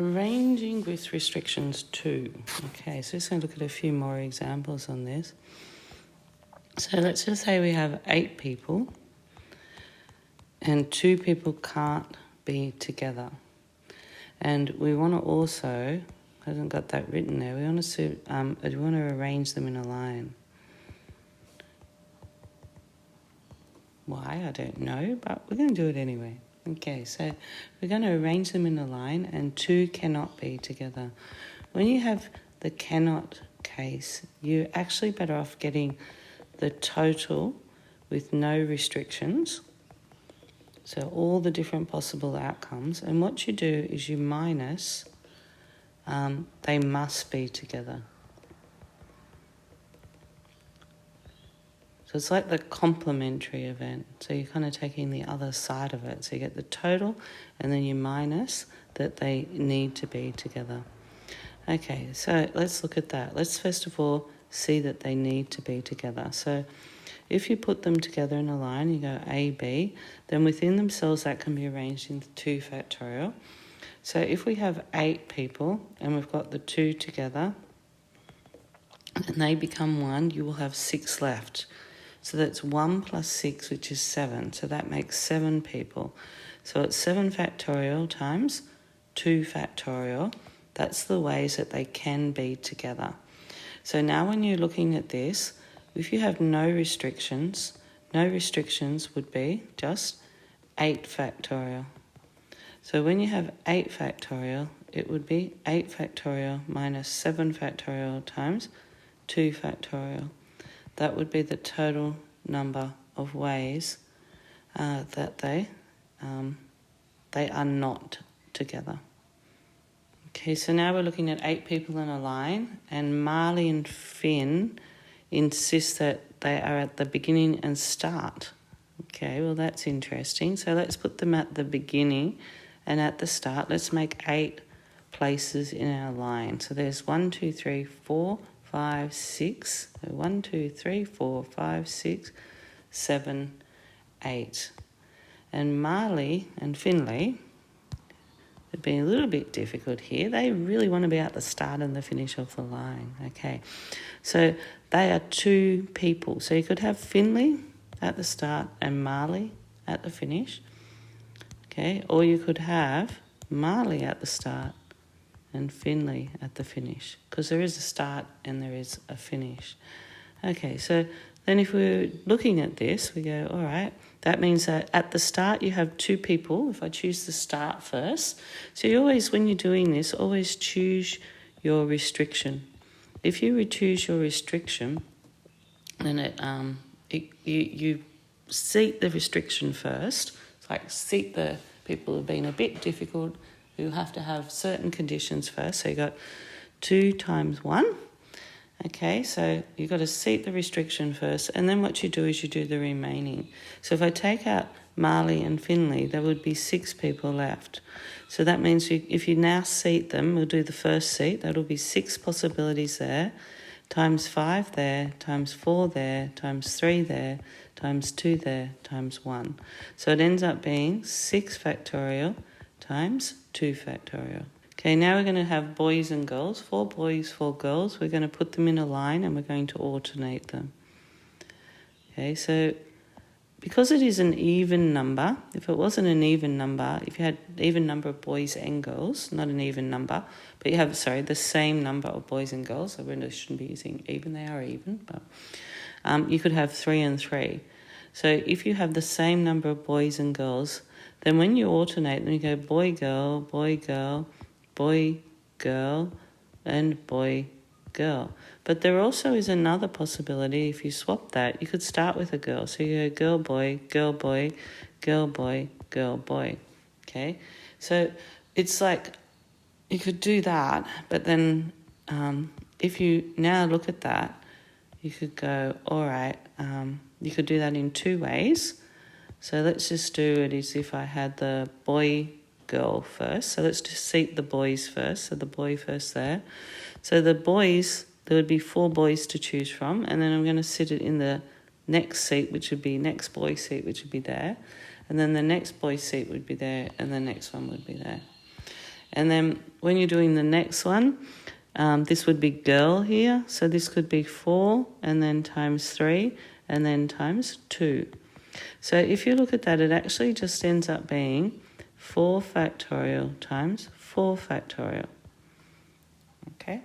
Arranging with restrictions 2. Okay, so just going to look at a few more examples on this. So let's just say we have 8 people and 2 people can't be together. And we want to also, hasn't got that written there, we want to arrange them in a line. Why? I don't know, but we're going to do it anyway. Okay, so we're going to arrange them in a line and 2 cannot be together. When you have the cannot case, you're actually better off getting the total with no restrictions. So all the different possible outcomes. And what you do is you minus, they must be together. So it's like the complementary event. So you're kind of taking the other side of it. So you get the total and then you minus that they need to be together. Okay, so let's look at that. Let's first of all see that they need to be together. So if you put them together in a line, you go A, B, then within themselves that can be arranged into 2 factorial. So if we have 8 people and we've got the 2 together and they become 1, you will have 6 left. So that's 1 plus 6, which is 7. So that makes 7 people. So it's 7 factorial times 2 factorial. That's the ways that they can be together. So now when you're looking at this, if you have no restrictions would be just 8 factorial. So when you have 8 factorial, it would be 8 factorial minus 7 factorial times 2 factorial. That would be the total number of ways that they are not together. Okay, so now we're looking at 8 people in a line, and Marley and Finn insist that they are at the beginning and start. Okay, well that's interesting. So let's put them at the beginning and at the start. Let's make 8 places in our line. So there's 1, 2, 3, 4, 5, 6. So 1, 2, 3, 4, 5, 6, 7, 8. And Marley and Finley, they've been a little bit difficult here. They really want to be at the start and the finish of the line. Okay, so they are 2 people. So you could have Finley at the start and Marley at the finish. Okay, or you could have Marley at the start and Finley at the finish, because there is a start and there is a finish. Okay, so then if we're looking at this, we go, all right, that means that at the start you have 2 people, if I choose the start first. So you always, when you're doing this, always choose your restriction. If you choose your restriction, then you seat the restriction first. It's like seat the people who have been a bit difficult, who have to have certain conditions first. So you got 2 times 1. Okay, so you've got to seat the restriction first, and then what you do is you do the remaining. So if I take out Marley and Finley, there would be 6 people left. So that means if you now seat them, we'll do the first seat, that'll be 6 possibilities there, times 5 there, times 4 there, times 3 there, times 2 there, times 1. So it ends up being 6 factorial times 2 factorial. Okay, now we're going to have boys and girls, 4 boys, 4 girls. We're going to put them in a line and we're going to alternate them. Okay, so because it is an even number, if it wasn't an even number, if you had even number of boys and girls, not an even number, but you have, the same number of boys and girls, so we really shouldn't be using even, they are even, but you could have 3 and 3. So if you have the same number of boys and girls, then when you alternate, then you go boy, girl, boy, girl, boy, girl, and boy, girl. But there also is another possibility. If you swap that, you could start with a girl. So you go girl, boy, girl, boy, girl, boy, girl, boy. Okay? So it's like you could do that, but then if you now look at that, you could go, all right, you could do that in 2 ways. So let's just do it as if I had the boy, girl first. So let's just seat the boys first. So the boy first there. So the boys, there would be 4 boys to choose from, and then I'm going to sit it in the next seat, which would be next boy seat, which would be there, and then the next boy seat would be there, and the next one would be there. And then when you're doing the next one, this would be girl here. So this could be 4 and then times 3 and then times 2. So if you look at that, it actually just ends up being 4 factorial times 4 factorial. Okay?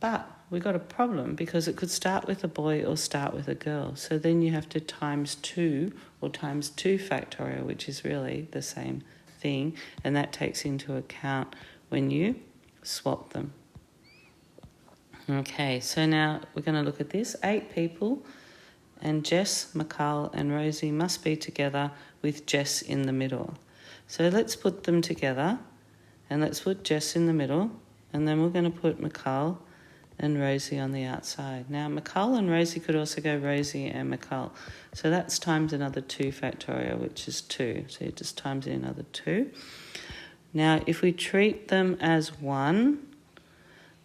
But we got a problem because it could start with a boy or start with a girl. So then you have to times 2 or times 2 factorial, which is really the same thing. And that takes into account when you swap them. Okay, so now we're going to look at this. 8 people, and Jess, McCall and Rosie must be together with Jess in the middle. So let's put them together, and let's put Jess in the middle, and then we're going to put McCall and Rosie on the outside. Now, McCall and Rosie could also go Rosie and McCall. So that's times another 2 factorial, which is 2. So you just times in another 2. Now, if we treat them as 1,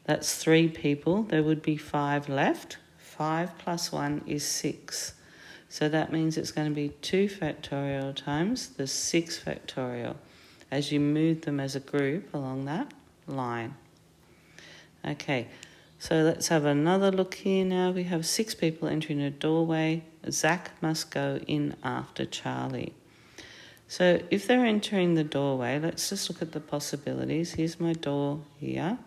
that's 3 people. There would be 5 left. 5 plus 1 is 6. So that means it's going to be 2 factorial times the 6 factorial as you move them as a group along that line. Okay, so let's have another look here now. We have 6 people entering a doorway. Zach must go in after Charlie. So if they're entering the doorway, let's just look at the possibilities. Here's my door here.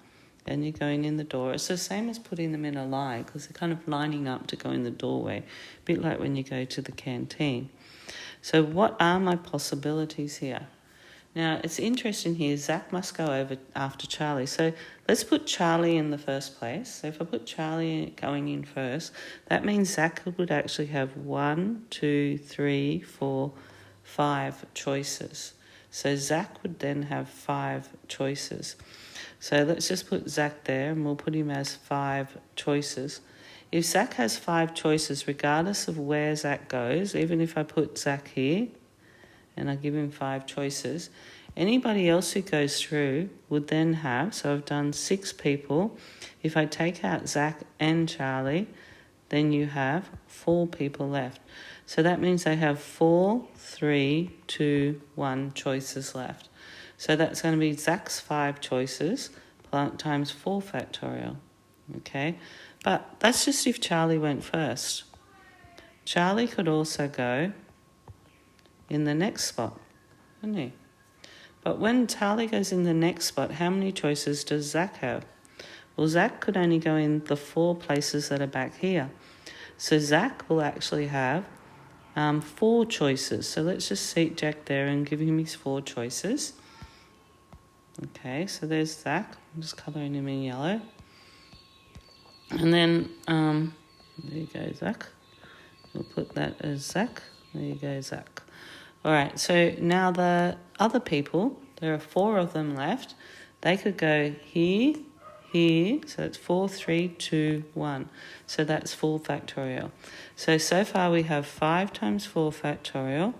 And you're going in the door. It's the same as putting them in a line because they're kind of lining up to go in the doorway, a bit like when you go to the canteen. So what are my possibilities here? Now, it's interesting here, Zach must go over after Charlie. So let's put Charlie in the first place. So if I put Charlie going in first, that means Zach would actually have 1, 2, 3, 4, 5 choices. So Zach would then have 5 choices. So let's just put Zach there and we'll put him as 5 choices. If Zach has 5 choices, regardless of where Zach goes, even if I put Zach here and I give him 5 choices, anybody else who goes through would then have, so I've done 6 people. If I take out Zach and Charlie, then you have 4 people left. So that means they have 4, 3, 2, 1 choices left. So that's going to be Zach's 5 choices times 4 factorial, okay? But that's just if Charlie went first. Charlie could also go in the next spot, couldn't he? But when Charlie goes in the next spot, how many choices does Zach have? Well, Zach could only go in the 4 places that are back here. So Zach will actually have 4 choices. So let's just seat Jack there and give him his 4 choices. Okay, so there's Zach. I'm just colouring him in yellow. And then, there you go, Zach. We'll put that as Zach. There you go, Zach. All right, so now the other people, there are 4 of them left. They could go here, here, so it's 4, 3, 2, 1. So that's 4 factorial. So far we have 5 times 4 factorial,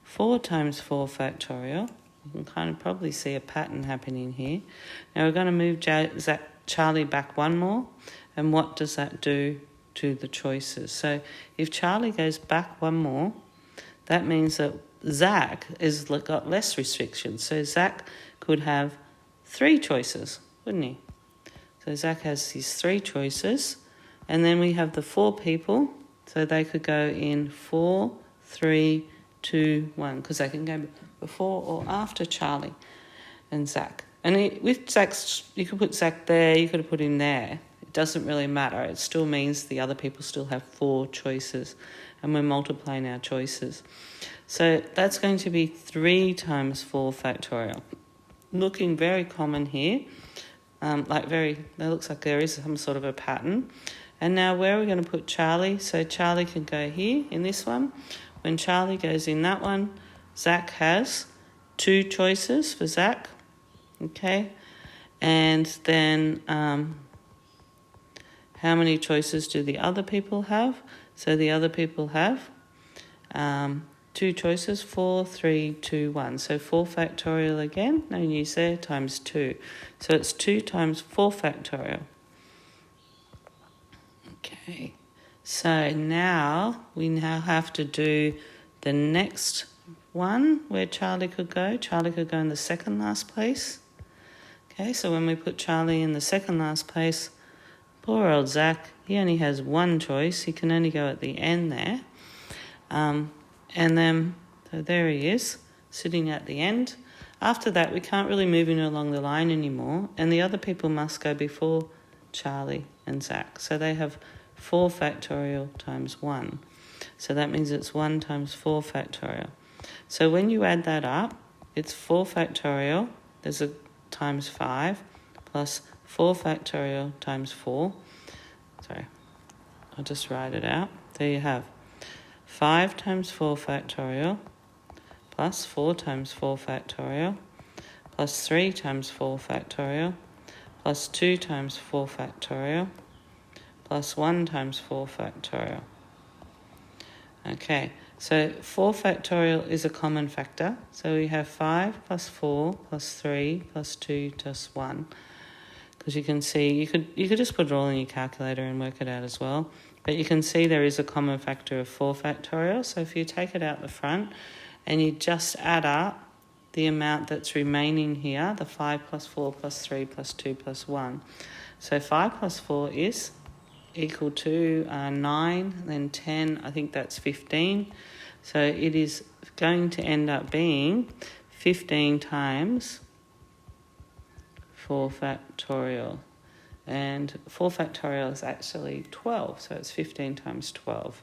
4 times 4 factorial. You can kind of probably see a pattern happening here. Now we're going to move Charlie back 1 more. And what does that do to the choices? So if Charlie goes back 1 more, that means that Zach has got less restrictions. So Zach could have 3 choices, wouldn't he? So Zach has his 3 choices. And then we have the 4 people. So they could go in 4, 3, 2, 1, because they can go before or after Charlie and Zach. And with Zach's, you could put Zach there, you could have put him there. It doesn't really matter. It still means the other people still have 4 choices, and we're multiplying our choices. So that's going to be 3 times 4 factorial. Looking very common here. It looks like there is some sort of a pattern. And now where are we going to put Charlie? So Charlie can go here in this one. When Charlie goes in that one, Zach has 2 choices for Zach, okay? And then how many choices do the other people have? So the other people have 2 choices, 4, 3, 2, 1. So 4 factorial again, no news there, times 2. So it's 2 times 4 factorial. Okay, so now we have to do the next one where Charlie could go. Charlie could go in the second last place. Okay, so when we put Charlie in the second last place, poor old Zach, he only has one choice. He can only go at the end there. And then, so there he is, sitting at the end. After that, we can't really move him along the line anymore, and the other people must go before Charlie and Zach. So they have 4 factorial times 1. So that means it's 1 times 4 factorial. So when you add that up, it's 4 factorial, there's a times 5, plus 4 factorial times 4. Sorry, I'll just write it out. There you have 5 times 4 factorial, plus 4 times 4 factorial, plus 3 times 4 factorial, plus 2 times 4 factorial, plus 1 times 4 factorial. Okay, so 4 factorial is a common factor. So we have 5 plus 4 plus 3 plus 2 plus 1. Because you can see, you could just put it all in your calculator and work it out as well. But you can see there is a common factor of 4 factorial. So if you take it out the front and you just add up the amount that's remaining here, the 5 plus 4 plus 3 plus 2 plus 1. So 5 plus 4 is equal to 9, then 10, I think that's 15. So it is going to end up being 15 times 4 factorial. And 4 factorial is actually 12, so it's 15 times 12.